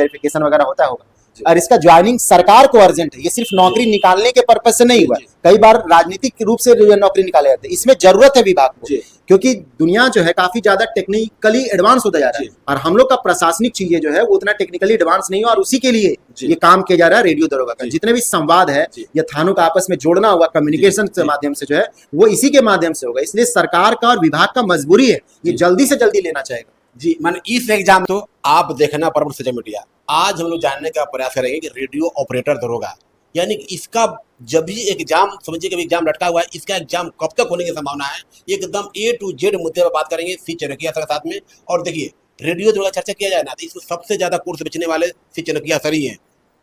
Verification वगैरह होता होगा। और इसका ज्वाइनिंग सरकार को अर्जेंट है, ये सिर्फ नौकरी निकालने के पर्पज से नहीं हुआ। कई बार राजनीतिक रूप से नौकरी निकाले जाते हैं, इसमें जरूरत है विभाग को, क्योंकि दुनिया जो है काफी ज्यादा टेक्निकली एडवांस होता जा रहा है और हम लोग का प्रशासनिक चीजें जो है वो उतना टेक्निकली एडवांस नहीं है, और उसी के लिए ये काम किया जा रहा है रेडियो दरोगा का। जितने भी संवाद है या थानों का आपस में जोड़ना हुआ कम्युनिकेशन के माध्यम से जो है वो इसी के माध्यम से होगा। इसलिए सरकार का और विभाग का मजबूरी है ये जल्दी से जल्दी लेना चाहिए जी। माने इस एग्जाम तो आप देखना प्रमुख सोशल मीडिया। आज हम लोग जानने का प्रयास करेंगे कि रेडियो ऑपरेटर दरोगा यानी कि इसका जब भी एग्जाम समझिए कि एग्जाम लटका हुआ है, इसका एग्जाम कब तक होने की संभावना है, एकदम A to Z मुद्दे पर बात करेंगे सी चरकिया सर के साथ में। और देखिए रेडियो दरोगा चर्चा किया जाए ना तो इसमें सबसे ज्यादा कोर्स बेचने वाले सी चरकिया सर ही है,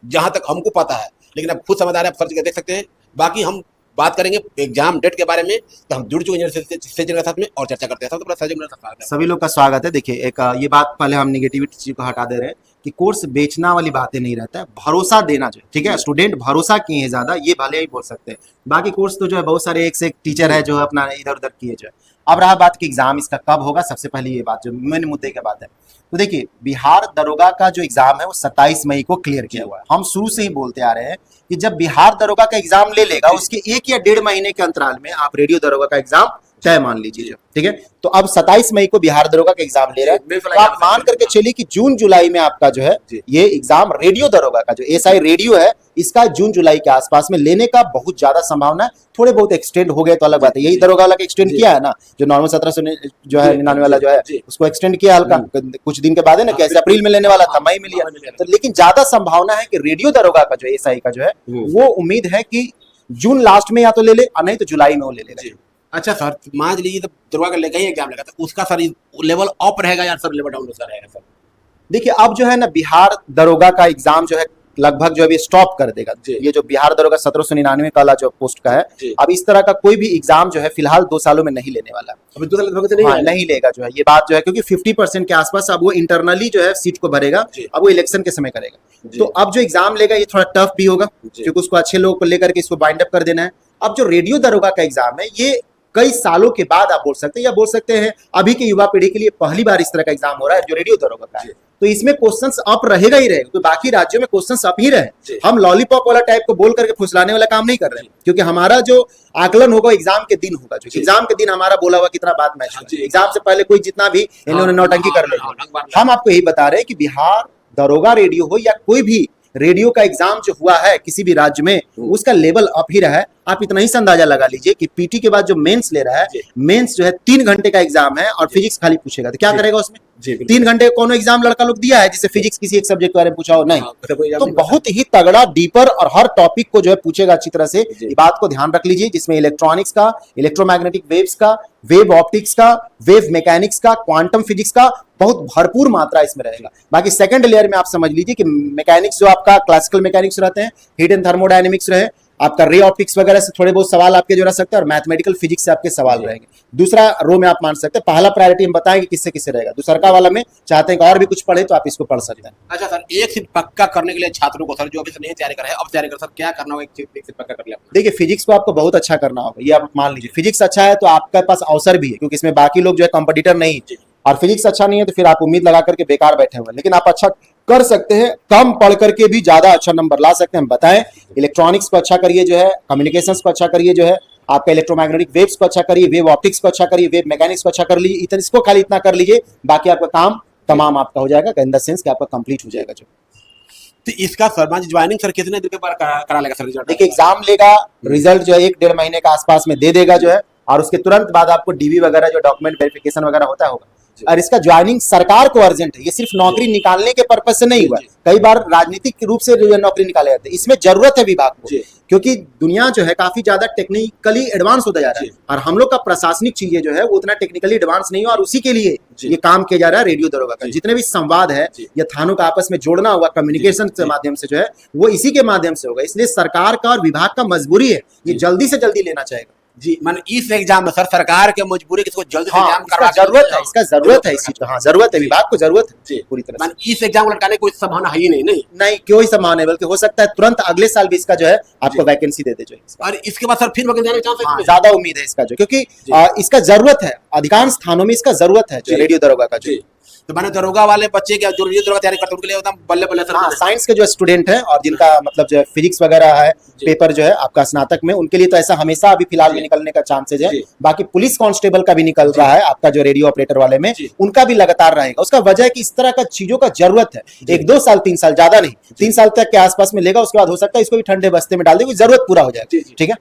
जहां तक हमको पता है। लेकिन आप खुद समझदार है, आप सर्च कर देख सकते हैं। बाकी हम बात करेंगे एग्जाम डेट के बारे में, तो हम जुड़ चुके हैं के साथ में और चर्चा करते हैं। सबसे पहले सभी लोग का स्वागत है। देखिए एक ये बात पहले हम निगेटिविटी चीज को हटा दे रहे हैं कि कोर्स बेचना वाली बातें नहीं रहता है, भरोसा देना जो ठीक है। स्टूडेंट भरोसा किए हैं ज्यादा, ये भले ही बोल सकते हैं। बाकी कोर्स तो जो है बहुत सारे एक से एक टीचर है जो अपना इधर उधर किए जो है। अब रहा बात कि एग्जाम इसका कब होगा, सबसे पहले ये बात जो मेन मुद्दे की बात है। तो देखिए बिहार दरोगा का जो एग्जाम है वो 27 मई को क्लियर किया हुआ है। हम शुरू से ही बोलते आ रहे हैं कि जब बिहार दरोगा का एग्जाम ले लेगा उसके 1 या 1.5 महीने के अंतराल में आप रेडियो दरोगा का एग्जाम तय मान लीजिए, ठीक है। तो अब 27 मई को बिहार दरोगा का एग्जाम ले रहे हैं, तो आप मान करके चलिए कि जून जुलाई में आपका जो है ये एग्जाम रेडियो दरोगा का जो एसआई रेडियो है इसका जून जुलाई के आसपास में लेने का बहुत ज्यादा संभावना है। थोड़े बहुत एक्सटेंड हो गए तो अलग बात है, यही दरोगा वाला का एक्सटेंड किया है ना, जो नॉर्मल 1700 जो है 99 वाला जो है उसको एक्सटेंड किया हल्का कुछ दिन के बाद है ना, कैसे अप्रैल में लेने वाला था मई में लिया। तो लेकिन ज्यादा संभावना है कि रेडियो दरोगा का जो एसआई का जो है वो उम्मीद है कि जून लास्ट में या तो ले ले और नहीं तो जुलाई में वो ले लेगा। अच्छा सर मान लीजिए तो दरोगा का लेकर ही एग्जाम लगा तो उसका सर लेवल अप रहेगा या सर लेवल डाउन उसका रहेगा सर? देखिए अब जो है ना बिहार दरोगा का एग्जाम जो है लगभग जो अभी स्टॉप कर देगा। ये जो बिहार दरोगा 1799 वाला जो पोस्ट का है, अब इस तरह का कोई भी एग्जाम जो है फिलहाल 2 सालों में नहीं लेने वाला, अभी 2 साल नहीं लेगा जो है ये बात जो है, क्योंकि 50% के आसपास अब वो इंटरनली जो है सीट को भरेगा, अब वो इलेक्शन के समय करेगा। तो अब जो एग्जाम लेगा ये थोड़ा टफ भी होगा क्योंकि उसको अच्छे लोगों को लेकर के इसको बाइंड अप कर देना है। अब जो रेडियो दरोगा का एग्जाम है ये कई सालों के बाद आप बोल सकते हैं या बोल सकते हैं अभी के युवा पीढ़ी के लिए पहली बार इस तरह का एग्जाम हो रहा है जो रेडियो दरोगा का है। तो इसमें क्वेश्चंस अप रहेगा ही रहेगा, तो बाकी राज्यों में क्वेश्चंस अप ही रहे। हम लॉलीपॉप वाला टाइप को बोल करके फुसलाने वाला काम नहीं कर रहे हैं, क्योंकि हमारा जो आकलन होगा एग्जाम के दिन होगा, जो एग्जाम के दिन हमारा बोला हुआ कितना बात मैच होगा। एग्जाम से पहले कोई जितना भी इन्होंने नौटंकी कर ली, हम आपको यही बता रहे हैं कि बिहार दरोगा रेडियो हो या कोई भी रेडियो का एग्जाम जो हुआ है किसी भी राज्य में उसका लेवल अप ही रहा है। आप इतना ही अंदाजा लगा लीजिए कि पीटी के बाद जो मेंस ले रहा है, मेंस जो है 3 घंटे का एग्जाम है और फिजिक्स खाली पूछेगा, तो क्या करेगा उसमें? 3 घंटे कौन एग्जाम लड़का लोग दिया है जिससे फिजिक्स किसी एक सब्जेक्ट के बारे में पूछा हो? नहीं। तो बहुत ही तगड़ा डीपर और हर टॉपिक को जो है पूछेगा अच्छी तरह से। ये बात को ध्यान रख लीजिए, जिसमें इलेक्ट्रॉनिक्स का, इलेक्ट्रोमैग्नेटिक वेव्स का, वेव ऑप्टिक्स का, वेव मैकेनिक्स का, क्वांटम फिजिक्स का बहुत भरपूर मात्रा इसमें रहेगा। बाकी सेकंड लेयर में आप समझ लीजिए कि मैकेनिक्स जो आपका क्लासिकल मैकेनिक्स रहते हैं, हीट एंड थर्मोडायनेमिक्स रहे, आपका रे ऑप्टिक्स वगैरह से थोड़े बहुत सवाल आपके जो रह सकते हैं, और मैथमेटिकल फिजिक्स से आपके सवाल रहेंगे। दूसरा रो में आप मान सकते हैं, पहला प्रायोरिटी हम बताएंगे किससे किससे रहेगा। दूसरा वाला में चाहते हैं कि और भी कुछ पढ़े तो आप इसको पढ़ सकते हैं। अच्छा सर एक सिर्फ पक्का करने के लिए छात्रों को सर जो अभी से नहीं तैयारी कर रहे हैं अब तैयारी कर, सर क्या करना होगा एक सिर्फ पक्का कर लिया? देखिए फिजिक्स को आपको बहुत अच्छा करना होगा, ये आप मान लीजिए। फिजिक्स अच्छा है तो आपके पास अवसर भी है, क्योंकि इसमें बाकी लोग जो है कॉम्पिटिटर नहीं, और फिजिक्स अच्छा नहीं है तो फिर आप उम्मीद लगा करके बेकार बैठे हुए। लेकिन आप अच्छा कर सकते हैं, कम पढ़ करके भी ज्यादा अच्छा नंबर ला सकते हैं। हम बताएं इलेक्ट्रॉनिक्स को अच्छा करिए जो है, कम्युनिकेशंस को अच्छा करिए जो है, आपका इलेक्ट्रोमैग्नेटिक वेव्स को अच्छा करिए, वेव ऑप्टिक्स को अच्छा करिए, वेव मैकेनिक्स को अच्छा कर लीजिए। इसको खाली इतना कर लीजिए, बाकी आपका काम तमाम आपका हो जाएगा, इन द सेंस कि आपका कंप्लीट हो जाएगा। जो तो इसका सर ज्वाइनिंग सर कितने दिन के बाद करा लेगा सर? देखिए एग्जाम लेगा, रिजल्ट जो है 1-1.5 महीने के आसपास में दे देगा जो है, और उसके तुरंत बाद आपको डीवी वगैरह जो डॉक्यूमेंट वेरिफिकेशन वगैरह होता होगा। और इसका ज्वाइनिंग सरकार को अर्जेंट है, ये सिर्फ नौकरी निकालने के पर्पज से नहीं हुआ। कई बार राजनीतिक रूप से नौकरी निकाले जाते हैं, इसमें जरूरत है विभाग को, क्योंकि दुनिया जो है काफी ज्यादा टेक्निकली एडवांस होता जा रहा है, और हम लोग का प्रशासनिक चीजें जो है वो उतना टेक्निकली एडवांस नहीं है, और उसी के लिए ये काम किया जा रहा है रेडियो दरोगा का। जितने भी संवाद है या थानों का आपस में जोड़ना हुआ कम्युनिकेशन के माध्यम से जो है वो इसी के माध्यम से होगा। इसलिए सरकार का और विभाग का मजबूरी है ये जल्दी से जल्दी लेना चाहिए जी। मान इस एग्जाम में सर सरकार के मजबूरी किसको जल्दी से एग्जाम करवा जरूरत है, इसका जरूरत है, इस चीज का जरूरत है, विभाग को जरूरत है पूरी तरह। मान इस एग्जाम को लटकाने कोई संभावना है ही नहीं क्यों ही संभावना है, बल्कि हो सकता है तुरंत अगले साल भी इसका जो है आपको वैकेंसी दे दे जो है। और इसके बाद सर फिर वैकेंसी आने के चांस है? ज्यादा उम्मीद है इसका जो, क्योंकि इसका जरूरत है, अधिकांश स्थानों में इसका जरूरत है जो रेडियो दरोगा का जो। तो मैंने दरोगा वाले बच्चे के जो दरोगा तैयारी करते हैं उनके लिए एकदम बल्ले बल्ले सर। हाँ, साइंस के जो स्टूडेंट हैं और जिनका मतलब जो है फिजिक्स वगैरह है पेपर जो है आपका स्नातक में, उनके लिए तो ऐसा हमेशा अभी फिलहाल में निकलने का चांसेज है। बाकी पुलिस कांस्टेबल का भी निकल रहा है आपका जो रेडियो ऑपरेटर वाले में, उनका भी लगातार रहेगा। उसका वजह है कि इस तरह का चीजों का जरूरत है, 1-2 साल 3 साल ज्यादा नहीं, 3 साल तक के आसपास में लेगा। उसके बाद हो सकता है इसको भी ठंडे बस्ते में डाल दे, जरूरत पूरा हो जाए। ठीक है,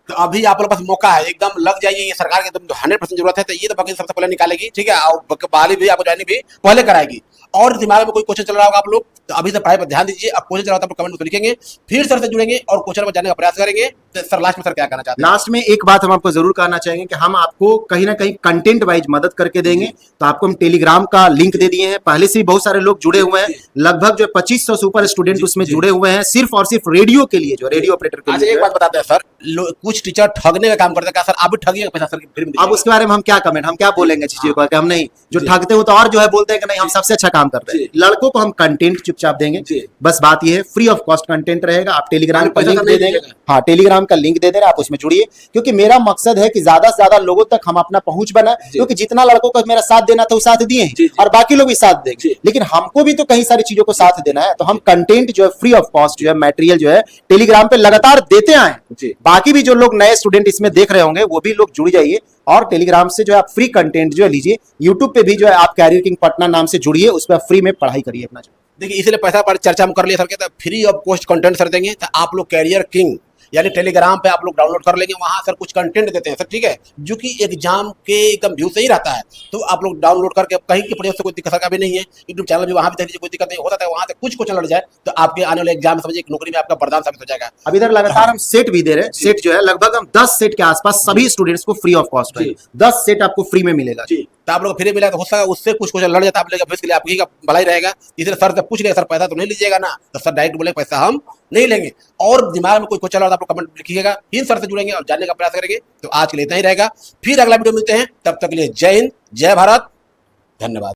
तो अभी आप लोग पास मौका है, एकदम लग जाइए। ये सरकार की एकदम 100% जरूरत है, तो ये तो वकील सबसे पहले निकालेगी। ठीक है, और बहाली भी आपको ज्वाइनिंग भी पहले कराएगी। और दिमाग में कोई क्वेश्चन चल रहा होगा आप लोग, तो अभी से पढ़ाई पर ध्यान दीजिए। अब क्वेश्चन चल रहा है तो कमेंट में लिखेंगे, फिर सर से जुड़ेंगे और क्वेश्चन पर जाने का प्रयास करेंगे। तो सर लास्ट में सर क्या कहना चाहते हैं? लास्ट में एक बात हम आपको जरूर कहना चाहेंगे कि हम आपको कहीं ना कहीं कंटेंट वाइज मदद करके देंगे। तो आपको हम टेलीग्राम का लिंक दे दिए हैं, पहले से ही बहुत सारे लोग जुड़े हुए हैं, लगभग जो 2500 से ऊपर स्टूडेंट उसमें जुड़े हुए हैं, सिर्फ और सिर्फ रेडियो के लिए, जो रेडियो ऑपरेटर के अच्छा, लिए। एक बात बताते हैं सर, कुछ टीचर ठगने का काम करते हैं, क्या सर आप भी ठगिए पैसा सर फ्री में? अब उसके बारे में हम क्या कमेंट, हम क्या बोलेंगे चीजों को, हम नहीं जो ठगते हो तो और जो है बोलते हैं कि नहीं हम सबसे अच्छा काम कर रहे हैं। लड़कों को हम कंटेंट चुपचाप देंगे, बस बात ये है, फ्री ऑफ कॉस्ट कंटेंट रहेगा। आप टेलीग्राम का लिंक दे देंगे, हाँ टेलीग्राम का लिंक दे दे रहे, आप उसमें जुड़िए। क्योंकि मेरा मकसद है कि ज्यादा से ज्यादा लोगों तक हम अपना पहुंच बनाए, क्योंकि जितना लड़कों को मेरा साथ देना था वो साथ दिए हैं और बाकी लोग भी साथ देंगे, लेकिन हमको भी तो कई सारी चीजों को साथ देना है। तो हम कंटेंट जो है फ्री ऑफ कॉस्ट जो है मटेरियल जो है टेलीग्राम पे लगातार देते आए। बाकी भी जो लोग नए स्टूडेंट इसमें देख रहे होंगे वो भी लोग जुड़ जाइए और टेलीग्राम से जो है आप फ्री कंटेंट जो है लीजिए। यूट्यूब पे भी जो है आप कैरियर किंग पटना नाम से जुड़िए, उस पर फ्री में पढ़ाई करिए अपना। देखिए, इसलिए पैसा पर चर्चा हम कर लिए सर के, तो free of cost content sir देंगे। तो आप लोग कैरियर किंग यानी टेलीग्राम पे आप लोग डाउनलोड कर लेंगे, वहां सर कुछ कंटेंट देते हैं सर। ठीक है, जो कि एग्जाम के एकदम व्यू से ही रहता है, तो आप लोग डाउनलोड करके कहीं के प्रयोग से कोई दिक्कत का भी नहीं है। यूट्यूब चैनल भी वहां भी देखिए, कोई दिक्कत नहीं होता है। वहां से कुछ क्वेश्चन लड़ जाए तो आपके आने वाले एग्जाम समझिए नौकरी में आपका वरदान साबित हो जाएगा। अब इधर लगातार हम सेट भी दे रहे हैं, सेट जो है लगभग हम 10 सेट के आसपास सभी स्टूडेंट्स को फ्री ऑफ कॉस्ट है, 10 सेट आपको फ्री में मिलेगा। तो आप लोग फ्री मिला तो हो सकता उससे कुछ क्वेश्चन लड़ जाता है, आप लोग के लिए आपकी का भलाई रहेगा। इसलिए सर से पूछ लिया, सर पैसा तो नहीं लीजिएगा ना? तो सर डायरेक्ट बोले पैसा हम नहीं लेंगे। और दिमाग में कोई क्वेश्चन लड़ आप लोग कमेंट लिखिएगा, फिर सर से जुड़ेंगे और जानने का प्रयास करेंगे। तो आज के लिए इतना ही रहेगा, फिर अगला वीडियो मिलते हैं, तब तक के लिए जय हिंद, जय भारत, धन्यवाद।